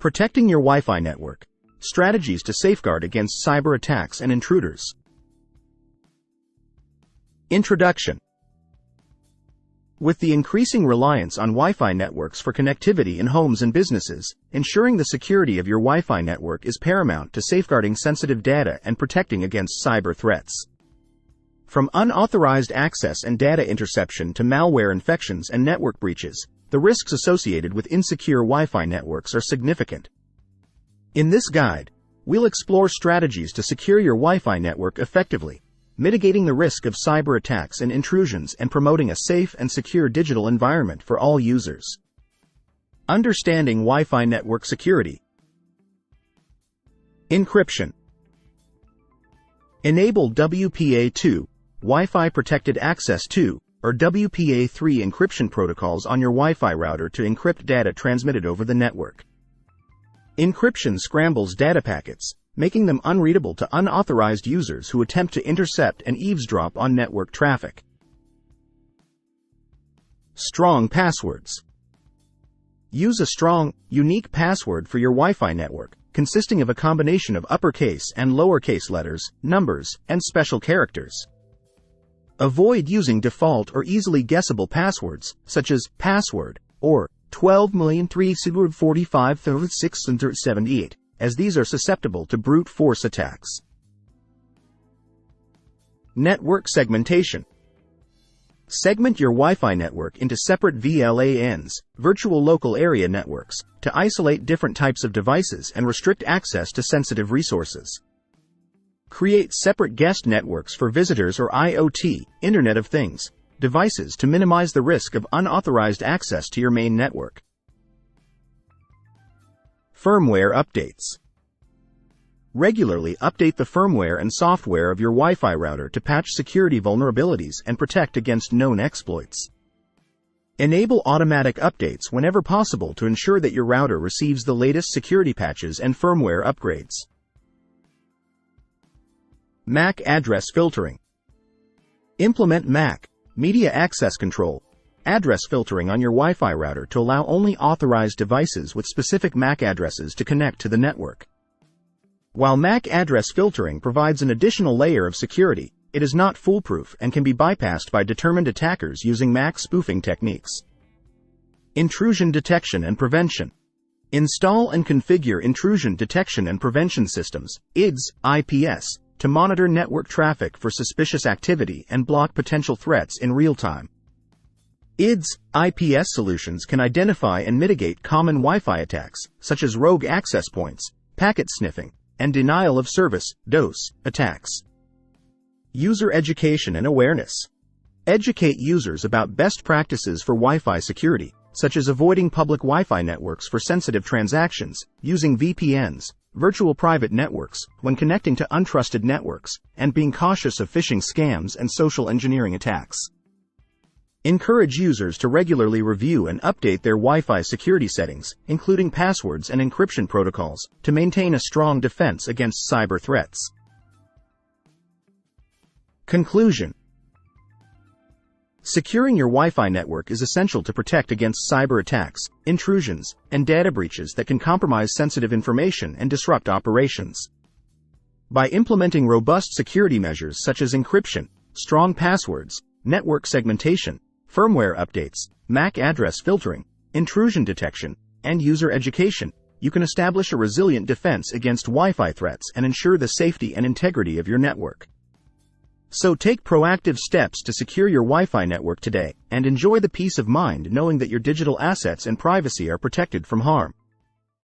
Protecting your Wi-Fi network. Strategies to safeguard against cyber attacks and intruders. Introduction. With the increasing reliance on Wi-Fi networks for connectivity in homes and businesses, ensuring the security of your Wi-Fi network is paramount to safeguarding sensitive data and protecting against cyber threats. From unauthorized access and data interception to malware infections and network breaches, the risks associated with insecure Wi-Fi networks are significant. In this guide, we'll explore strategies to secure your Wi-Fi network effectively, mitigating the risk of cyber attacks and intrusions and promoting a safe and secure digital environment for all users. Understanding Wi-Fi network security. Encryption. Enable WPA2, Wi-Fi Protected Access 2, or WPA3 encryption protocols on your Wi-Fi router to encrypt data transmitted over the network. Encryption scrambles data packets, making them unreadable to unauthorized users who attempt to intercept and eavesdrop on network traffic. Strong passwords. Use a strong, unique password for your Wi-Fi network, consisting of a combination of uppercase and lowercase letters, numbers, and special characters. Avoid using default or easily guessable passwords, such as password or 12,345,678, as these are susceptible to brute force attacks. Network segmentation. Segment your Wi-Fi network into separate VLANs, virtual local area networks, to isolate different types of devices and restrict access to sensitive resources. Create separate guest networks for visitors or IoT, Internet of Things, devices to minimize the risk of unauthorized access to your main network. Firmware updates. Regularly update the firmware and software of your Wi-Fi router to patch security vulnerabilities and protect against known exploits. Enable automatic updates whenever possible to ensure that your router receives the latest security patches and firmware upgrades. MAC address filtering. Implement MAC, Media Access Control, address filtering on your Wi-Fi router to allow only authorized devices with specific MAC addresses to connect to the network. While MAC address filtering provides an additional layer of security, it is not foolproof and can be bypassed by determined attackers using MAC spoofing techniques. Intrusion detection and prevention. Install and configure intrusion detection and prevention systems, IDS, IPS, to monitor network traffic for suspicious activity and block potential threats in real time. IDS, IPS solutions can identify and mitigate common Wi-Fi attacks, such as rogue access points, packet sniffing, and denial of service, DOS, attacks. User education and awareness. Educate users about best practices for Wi-Fi security, such as avoiding public Wi-Fi networks for sensitive transactions, using VPNs, virtual private networks, when connecting to untrusted networks, and being cautious of phishing scams and social engineering attacks. Encourage users to regularly review and update their Wi-Fi security settings, including passwords and encryption protocols, to maintain a strong defense against cyber threats. Conclusion. Securing your Wi-Fi network is essential to protect against cyber attacks, intrusions, and data breaches that can compromise sensitive information and disrupt operations. By implementing robust security measures such as encryption, strong passwords, network segmentation, firmware updates, MAC address filtering, intrusion detection, and user education, you can establish a resilient defense against Wi-Fi threats and ensure the safety and integrity of your network. So take proactive steps to secure your Wi-Fi network today, and enjoy the peace of mind knowing that your digital assets and privacy are protected from harm.